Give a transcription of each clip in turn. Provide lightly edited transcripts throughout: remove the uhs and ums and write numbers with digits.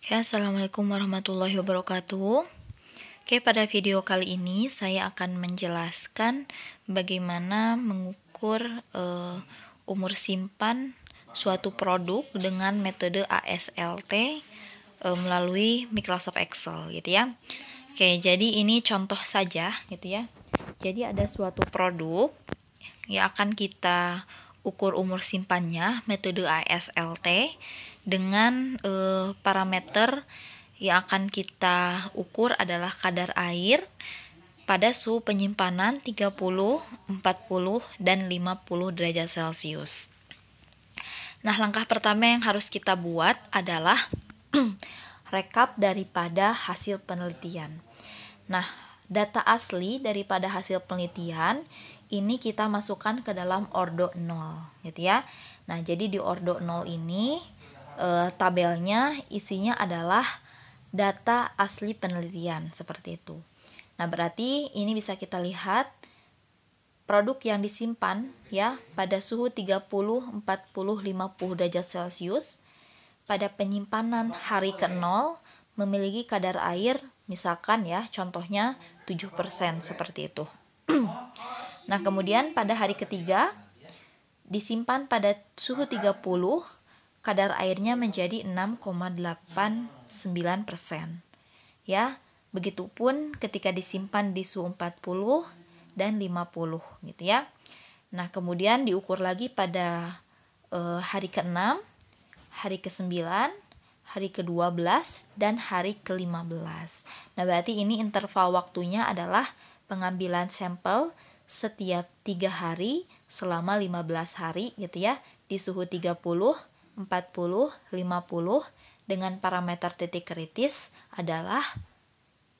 Oke, Assalamualaikum warahmatullahi wabarakatuh. Oke, pada video kali ini saya akan menjelaskan bagaimana mengukur umur simpan suatu produk dengan metode ASLT melalui Microsoft Excel gitu ya. Oke, jadi ini contoh saja gitu ya. Jadi ada suatu produk yang akan kita ukur umur simpannya metode ASLT dengan parameter yang akan kita ukur adalah kadar air pada suhu penyimpanan 30, 40, dan 50 derajat Celcius. Nah, langkah pertama yang harus kita buat adalah rekap daripada hasil penelitian. Nah, data asli daripada hasil penelitian ini kita masukkan ke dalam ordo 0 gitu ya. Nah, jadi di ordo 0 ini tabelnya isinya adalah data asli penelitian seperti itu. Nah, berarti ini bisa kita lihat produk yang disimpan ya pada suhu 30, 40, 50 derajat Celcius pada penyimpanan hari ke-0 memiliki kadar air misalkan ya contohnya 7% seperti itu. Nah, kemudian pada hari ketiga disimpan pada suhu 30, kadar airnya menjadi 6,89%. Ya, begitupun ketika disimpan di suhu 40 dan 50 gitu ya. Nah, kemudian diukur lagi pada hari ke-6, hari ke-9, hari ke-12, dan hari ke-15. Nah, berarti ini interval waktunya adalah pengambilan sampel setiap 3 hari selama 15 hari gitu ya, di suhu 30, 40, 50 dengan parameter titik kritis adalah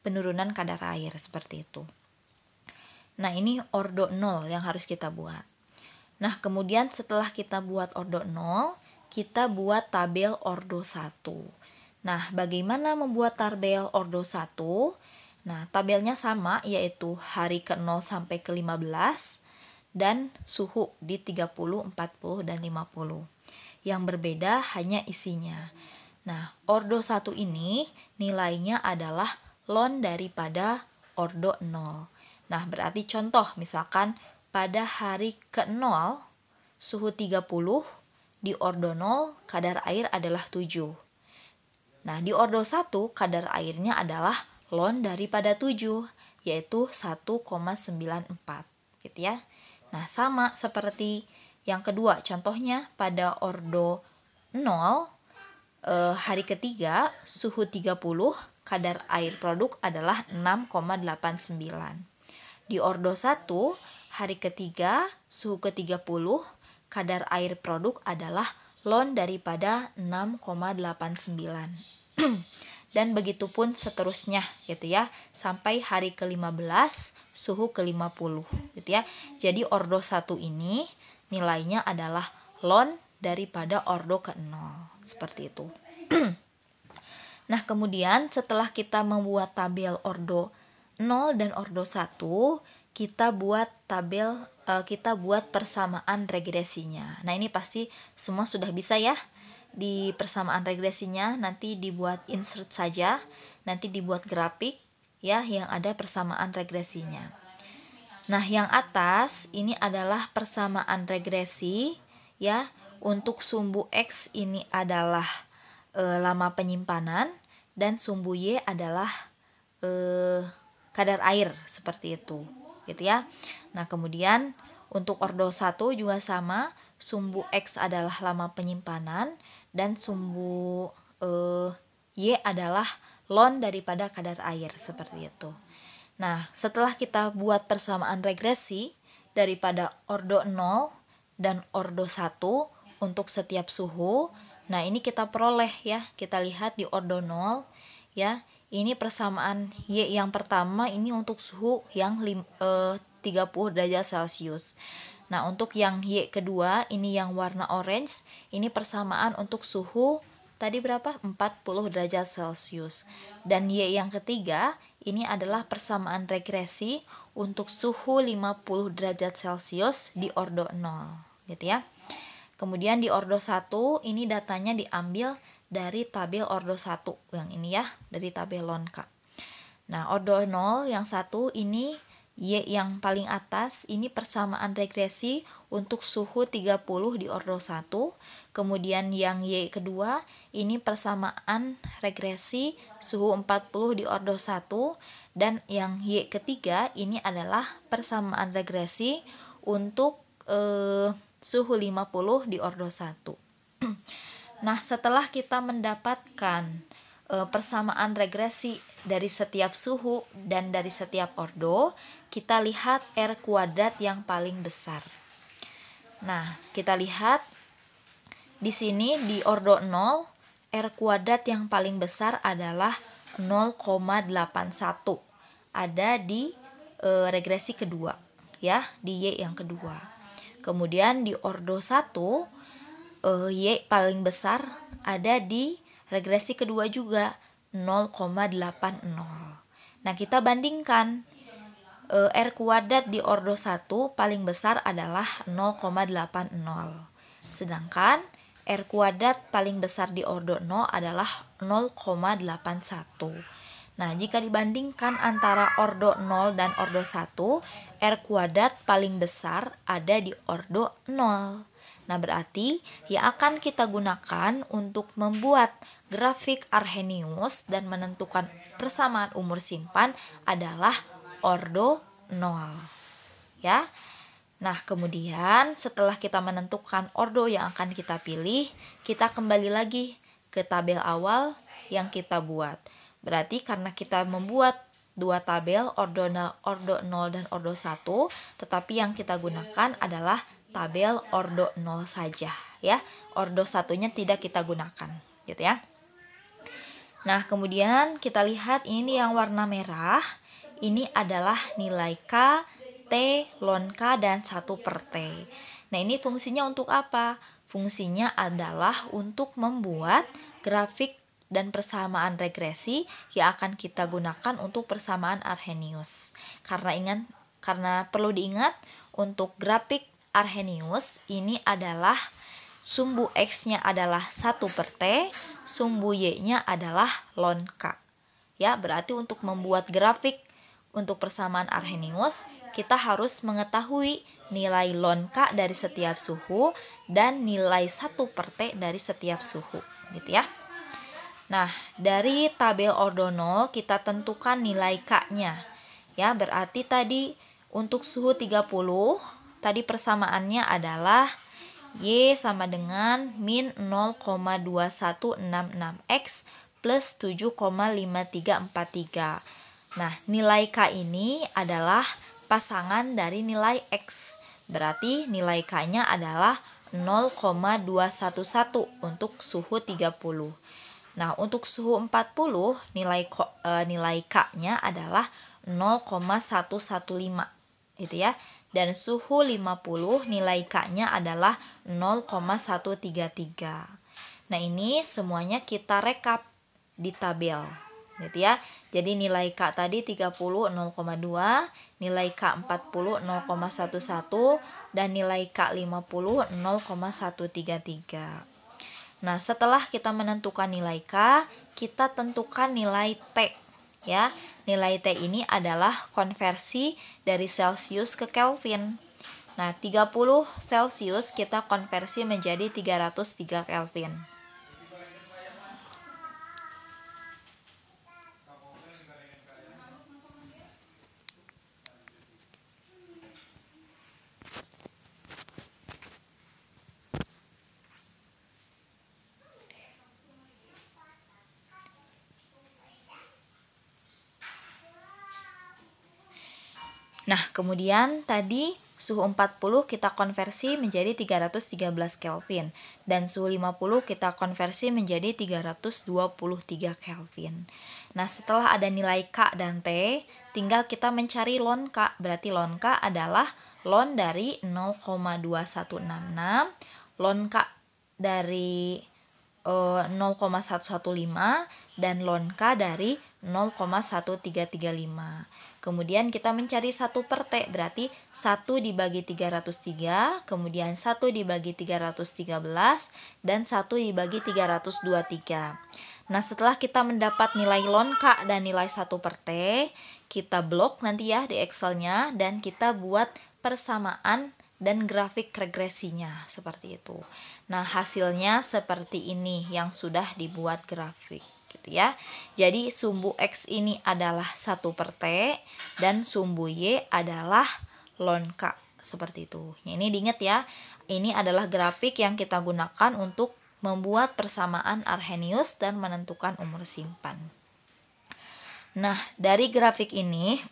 penurunan kadar air seperti itu. Nah, ini ordo 0 yang harus kita buat. Nah, kemudian setelah kita buat ordo 0, kita buat tabel ordo 1. Nah, bagaimana membuat tabel ordo 1? Nah, tabelnya sama, yaitu hari ke-0 sampai ke-15 dan suhu di 30, 40, dan 50. Yang berbeda hanya isinya. Nah, ordo 1 ini nilainya adalah ln daripada ordo 0. Nah, berarti contoh misalkan pada hari ke-0 suhu 30, di ordo 0 kadar air adalah 7. Nah, di ordo 1 kadar airnya adalah ln daripada 7, yaitu 1,94 gitu ya. Nah, sama seperti yang kedua, contohnya pada ordo 0 hari ketiga suhu 30, kadar air produk adalah 6,89. Di ordo 1 hari ketiga suhu ke-30, kadar air produk adalah ln daripada 6,89. Dan begitupun seterusnya gitu ya, sampai hari ke-15 suhu ke-50 gitu ya. Jadi ordo 1 ini nilainya adalah ln daripada ordo ke-0 seperti itu. Nah, kemudian setelah kita membuat tabel ordo 0 dan ordo 1, kita buat persamaan regresinya. Nah, ini pasti semua sudah bisa ya. Di persamaan regresinya nanti dibuat insert saja, nanti dibuat grafik ya yang ada persamaan regresinya. Nah, yang atas ini adalah persamaan regresi ya. Untuk sumbu X ini adalah lama penyimpanan dan sumbu Y adalah kadar air seperti itu gitu ya. Nah, kemudian untuk ordo 1 juga sama, sumbu X adalah lama penyimpanan dan sumbu Y adalah ln daripada kadar air seperti itu. Nah, setelah kita buat persamaan regresi daripada ordo 0 dan ordo 1 untuk setiap suhu, nah ini kita peroleh ya, kita lihat di ordo 0 ya, ini persamaan Y yang pertama ini untuk suhu yang 30 derajat Celcius. Nah, untuk yang Y kedua ini yang warna orange, ini persamaan untuk suhu tadi berapa? 40 derajat Celcius. Dan Y yang ketiga ini adalah persamaan regresi untuk suhu 50 derajat Celcius di ordo 0 gitu ya. Kemudian di ordo 1 ini datanya diambil dari tabel ordo 1 yang ini ya, dari tabel ln K. Nah, ordo 0 yang satu ini Y yang paling atas ini persamaan regresi untuk suhu 30 di ordo 1. Kemudian yang Y kedua ini persamaan regresi suhu 40 di ordo 1. Dan yang Y ketiga ini adalah persamaan regresi untuk suhu 50 di ordo 1. Nah, setelah kita mendapatkan persamaan regresi dari setiap suhu dan dari setiap ordo, kita lihat R kuadrat yang paling besar. Nah, kita lihat di sini di ordo 0, R kuadrat yang paling besar adalah 0,81. Ada di regresi kedua, ya, di Y yang kedua. Kemudian di ordo 1, Y paling besar ada di regresi kedua juga 0,80. Nah, kita bandingkan R kuadrat di ordo 1 paling besar adalah 0,80. Sedangkan R kuadrat paling besar di ordo 0 adalah 0,81. Nah, jika dibandingkan antara ordo 0 dan ordo 1, R kuadrat paling besar ada di ordo 0. Nah, berarti yang akan kita gunakan untuk membuat grafik Arrhenius dan menentukan persamaan umur simpan adalah ordo 0. Ya. Nah, kemudian setelah kita menentukan ordo yang akan kita pilih, kita kembali lagi ke tabel awal yang kita buat. Berarti karena kita membuat dua tabel ordo 0 dan ordo 1, tetapi yang kita gunakan adalah tabel ordo 0 saja, ya. Ordo satunya tidak kita gunakan, gitu ya. Nah, kemudian kita lihat ini yang warna merah, ini adalah nilai K, T, ln K, dan 1/T. Nah, ini fungsinya untuk apa? Fungsinya adalah untuk membuat grafik dan persamaan regresi yang akan kita gunakan untuk persamaan Arrhenius. Karena perlu diingat, untuk grafik Arrhenius ini adalah sumbu X-nya adalah 1/T, sumbu Y-nya adalah ln K. Ya, berarti untuk membuat grafik untuk persamaan Arrhenius, kita harus mengetahui nilai ln K dari setiap suhu dan nilai 1/T dari setiap suhu, gitu ya. Nah, dari tabel ordo 0 kita tentukan nilai K-nya. Ya, berarti tadi untuk suhu 30, tadi persamaannya adalah Y sama dengan min 0,2166X plus 7,5343. Nah, nilai K ini adalah pasangan dari nilai X. Berarti nilai K-nya adalah 0,211 untuk suhu 30. Nah, untuk suhu 40 nilai K-nya adalah 0,115, gitu ya. Dan suhu 50 nilai K-nya adalah 0,133. Nah, ini semuanya kita rekap di tabel, gitu ya. Jadi nilai K tadi 30 0,2, nilai K 40 0,11 dan nilai K 50 0,133. Nah, setelah kita menentukan nilai K, kita tentukan nilai T, ya. Nilai T ini adalah konversi dari Celsius ke Kelvin. Nah, 30 Celsius kita konversi menjadi 303 Kelvin. Nah, kemudian tadi suhu 40 kita konversi menjadi 313 Kelvin dan suhu 50 kita konversi menjadi 323 Kelvin. Nah, setelah ada nilai K dan T, tinggal kita mencari ln K. Berarti ln K adalah ln dari 0,2166, ln K dari 0,115 dan ln K dari 0,1335. Kemudian kita mencari 1 per T, berarti 1 dibagi 303, kemudian 1 dibagi 313, dan 1 dibagi 323. Nah, setelah kita mendapat nilai ln K dan nilai 1 per T, kita blok nanti ya di Excelnya, dan kita buat persamaan dan grafik regresinya, seperti itu. Nah, hasilnya seperti ini yang sudah dibuat grafik. Gitu ya. Jadi sumbu X ini adalah 1 per T dan sumbu Y adalah ln K, seperti itu. Ini diingat ya, ini adalah grafik yang kita gunakan untuk membuat persamaan Arrhenius dan menentukan umur simpan. Nah, dari grafik ini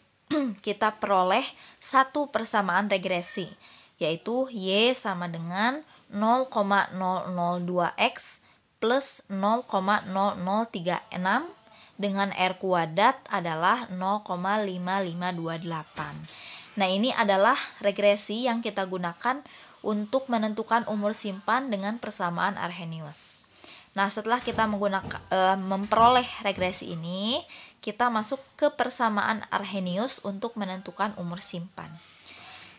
kita peroleh satu persamaan regresi, yaitu Y sama dengan 0,002X plus 0,0036 dengan R kuadrat adalah 0,5528. Nah, ini adalah regresi yang kita gunakan untuk menentukan umur simpan dengan persamaan Arrhenius. Nah, setelah kita memperoleh regresi ini, kita masuk ke persamaan Arrhenius untuk menentukan umur simpan.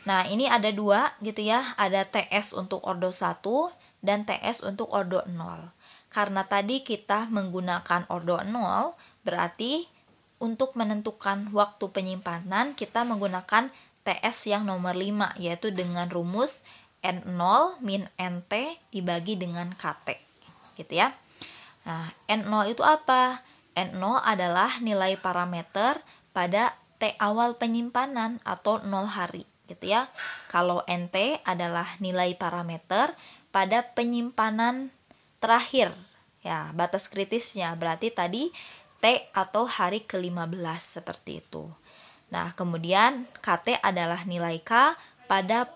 Nah, ini ada dua gitu ya, ada TS untuk ordo 1 dan TS untuk ordo 0. Karena tadi kita menggunakan ordo 0, berarti untuk menentukan waktu penyimpanan kita menggunakan TS yang nomor 5, yaitu dengan rumus N0 min NT dibagi dengan KT. Gitu ya. Nah, N0 itu apa? N0 adalah nilai parameter pada T awal penyimpanan atau 0 hari, gitu ya. Kalau NT adalah nilai parameter pada penyimpanan terakhir, ya, batas kritisnya, berarti tadi T atau hari ke-15, seperti itu. Nah, kemudian KT adalah nilai K pada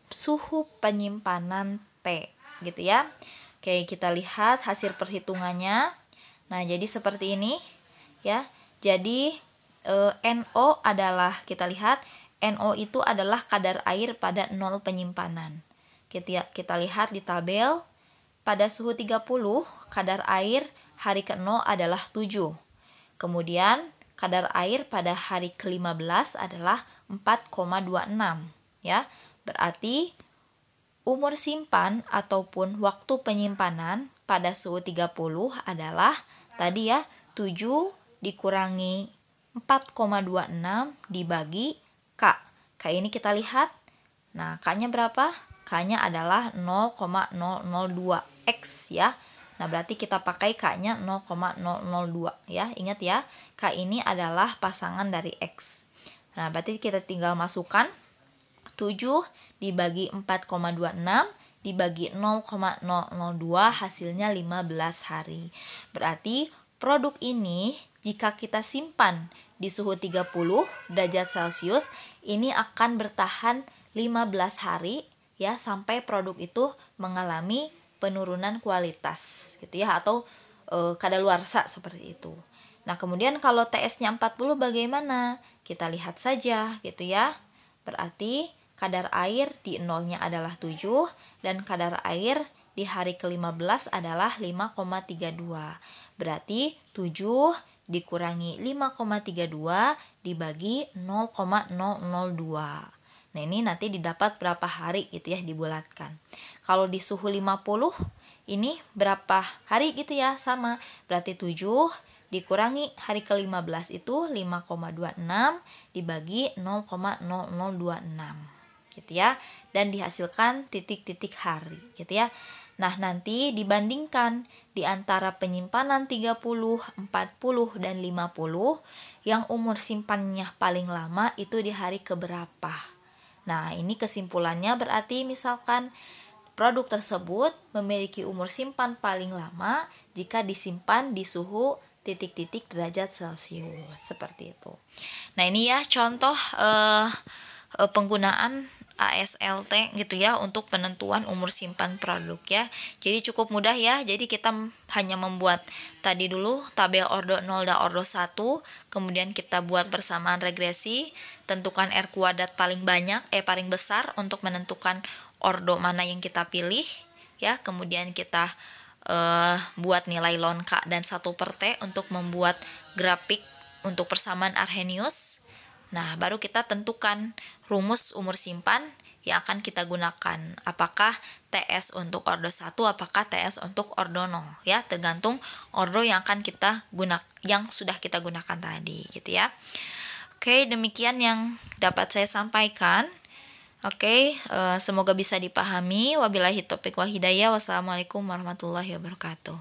suhu penyimpanan T, gitu ya. Oke, kita lihat hasil perhitungannya. Nah, jadi seperti ini ya. Jadi NO adalah, kita lihat NO itu adalah kadar air pada 0 penyimpanan. Kita lihat di tabel, pada suhu 30 kadar air hari ke-0 adalah 7. Kemudian kadar air pada hari ke-15 adalah 4,26 ya. Berarti umur simpan ataupun waktu penyimpanan pada suhu 30 adalah tadi ya 7 dikurangi 4,26 dibagi K. K ini kita lihat. Nah, K-nya berapa? K-nya adalah 0,002X ya. Nah, berarti kita pakai K-nya 0,002 ya. Ingat ya, K ini adalah pasangan dari X. Nah, berarti kita tinggal masukkan 7 dibagi 4,26 dibagi 0,002, hasilnya 15 hari. Berarti produk ini jika kita simpan di suhu 30 derajat Celcius, ini akan bertahan 15 hari ya, sampai produk itu mengalami penurunan kualitas gitu ya, atau kadaluarsa seperti itu. Nah, kemudian kalau TS-nya 40 bagaimana? Kita lihat saja gitu ya. Berarti kadar air di nolnya adalah 7 dan kadar air di hari ke-15 adalah 5,32. Berarti 7 dikurangi 5,32 dibagi 0,002. Nah, ini nanti didapat berapa hari gitu ya, dibulatkan. Kalau di suhu 50 ini berapa hari gitu ya, sama. Berarti 7 dikurangi hari ke-15 itu 5,26 dibagi 0,0026 gitu ya, dan dihasilkan titik-titik hari gitu ya. Nah, nanti dibandingkan di antara penyimpanan 30, 40, dan 50 yang umur simpannya paling lama itu di hari keberapa. Nah, ini kesimpulannya berarti misalkan produk tersebut memiliki umur simpan paling lama jika disimpan di suhu titik-titik derajat Celcius, seperti itu. Nah, ini ya contoh penggunaan ASLT gitu ya untuk penentuan umur simpan produk ya. Jadi cukup mudah ya. Jadi kita hanya membuat tadi dulu tabel ordo 0 dan ordo 1, kemudian kita buat persamaan regresi, tentukan R kuadrat paling besar untuk menentukan ordo mana yang kita pilih ya. Kemudian kita buat nilai ln K dan 1 per T untuk membuat grafik untuk persamaan Arrhenius. Nah, baru kita tentukan rumus umur simpan yang akan kita gunakan. Apakah TS untuk ordo 1, apakah TS untuk ordo 0, ya, tergantung ordo yang akan kita yang sudah kita gunakan tadi, gitu ya. Oke, demikian yang dapat saya sampaikan. Oke, semoga bisa dipahami. Wabillahi taufiq wal hidayah. Wassalamualaikum warahmatullahi wabarakatuh.